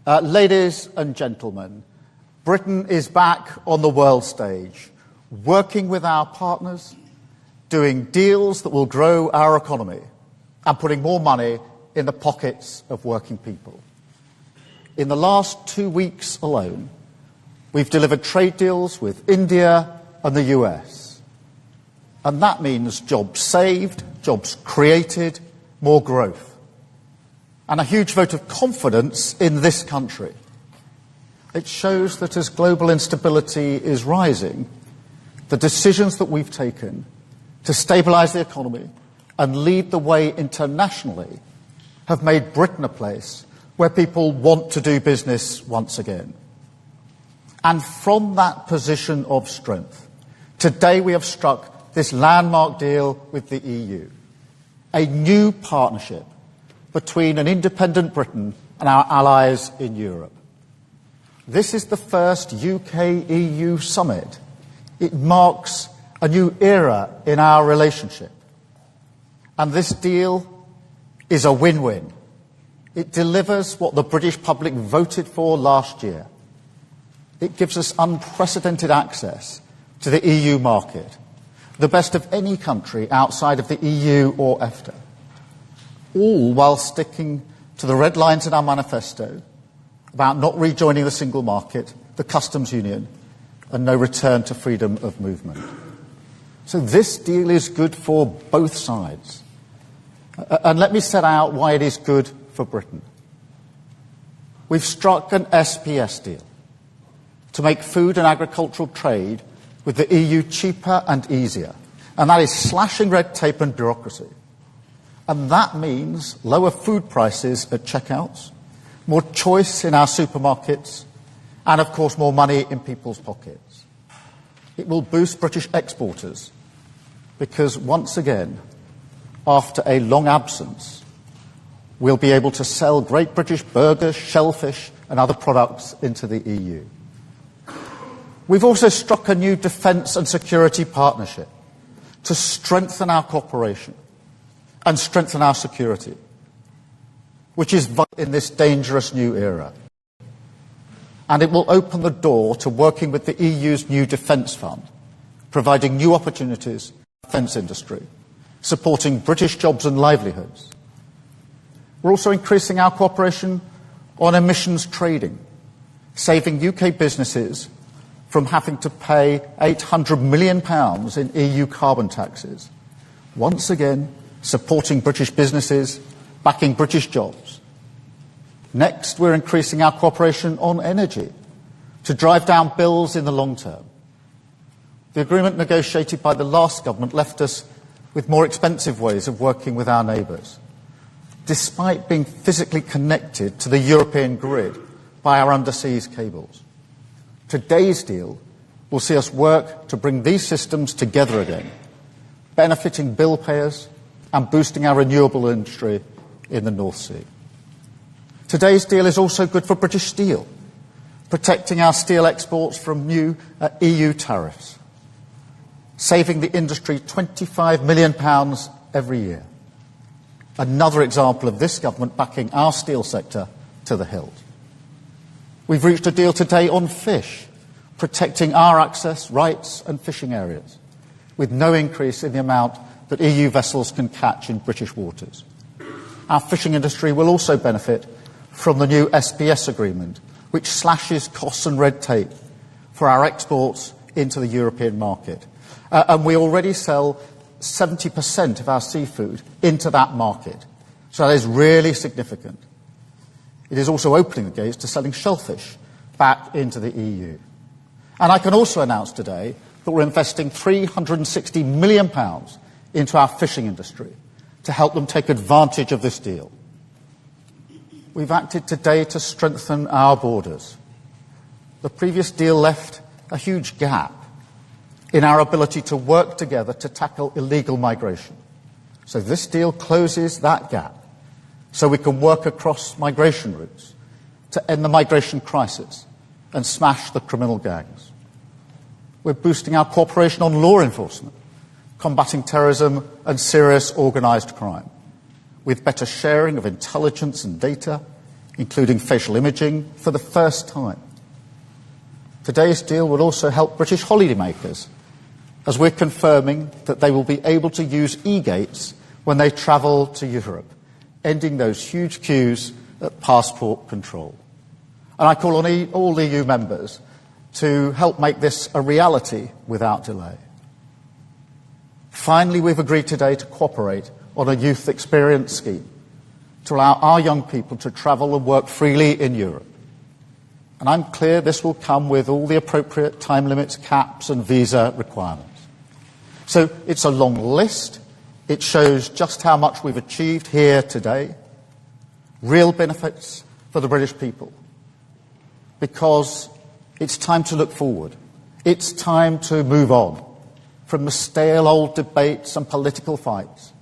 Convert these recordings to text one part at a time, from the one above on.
Ladies and gentlemen, Britain is back on the world stage, working with our partners, doing deals that will grow our economy, and putting more money in the pockets of working people. In the last 2 weeks alone, we've delivered trade deals with India and the US. And that means jobs saved, jobs created, more growth. And a huge vote of confidence in this country. It shows that as global instability is rising, the decisions that we've taken to stabilise the economy and lead the way internationally have made Britain a place where people want to do business once again. And from that position of strength, today we have struck this landmark deal with the EU, a new partnership between an independent Britain and our allies in Europe. This is the first UK-EU summit. It marks a new era in our relationship. And this deal is a win-win. It delivers what the British public voted for last year. It gives us unprecedented access to the EU market, the best of any country outside of the EU or EFTA, all while sticking to the red lines in our manifesto about not rejoining the single market, the customs union, and no return to freedom of movement. So this deal is good for both sides. And let me set out why it is good for Britain. We've struck an SPS deal to make food and agricultural trade with the EU cheaper and easier, and that is slashing red tape and bureaucracy. And that means lower food prices at checkouts, more choice in our supermarkets, and of course more money in people's pockets. It will boost British exporters because once again, after a long absence, we'll be able to sell great British burgers, shellfish and other products into the EU. We've also struck a new defence and security partnership to strengthen our cooperation and strengthen our security, which is vital in this dangerous new era. And it will open the door to working with the EU's new defence fund, providing new opportunities for the defence industry, supporting British jobs and livelihoods. We're also increasing our cooperation on emissions trading, saving UK businesses from having to pay £800 million in EU carbon taxes. Once again, supporting British businesses, backing British jobs. Next, we're increasing our cooperation on energy to drive down bills in the long term. The agreement negotiated by the last government left us with more expensive ways of working with our neighbours, despite being physically connected to the European grid by our underseas cables. Today's deal will see us work to bring these systems together again, benefiting bill payers and boosting our renewable industry in the North Sea. Today's deal is also good for British steel, protecting our steel exports from new EU tariffs, saving the industry £25 million every year. Another example of this government backing our steel sector to the hilt. We've reached a deal today on fish, protecting our access, rights and fishing areas, with no increase in the amount that EU vessels can catch in British waters. Our fishing industry will also benefit from the new SPS agreement, which slashes costs and red tape for our exports into the European market. And we already sell 70% of our seafood into that market. So that is really significant. It is also opening the gates to selling shellfish back into the EU. And I can also announce today that we're investing £360 million into our fishing industry to help them take advantage of this deal. We've acted today to strengthen our borders. The previous deal left a huge gap in our ability to work together to tackle illegal migration. So this deal closes that gap so we can work across migration routes to end the migration crisis and smash the criminal gangs. We're boosting our cooperation on law enforcement, combating terrorism and serious organised crime, with better sharing of intelligence and data, including facial imaging, for the first time. Today's deal will also help British holidaymakers, as we're confirming that they will be able to use e-gates when they travel to Europe, ending those huge queues at passport control. And I call on all EU members to help make this a reality without delay. Finally, we've agreed today to cooperate on a youth experience scheme to allow our young people to travel and work freely in Europe. And I'm clear this will come with all the appropriate time limits, caps and visa requirements. So it's a long list. It shows just how much we've achieved here today. Real benefits for the British people. Because it's time to look forward. It's time to move on from the stale old debates and political fights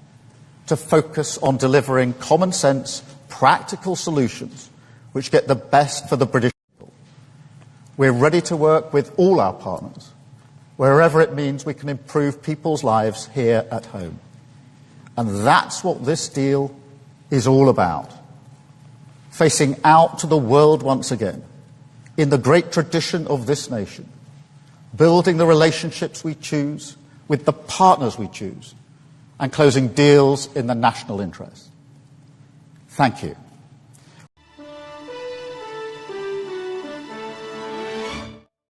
to focus on delivering common sense, practical solutions which get the best for the British people. We're ready to work with all our partners, wherever it means we can improve people's lives here at home. And that's what this deal is all about. Facing out to the world once again, in the great tradition of this nation, building the relationships we choose with the partners we choose, and closing deals in the national interest. Thank you.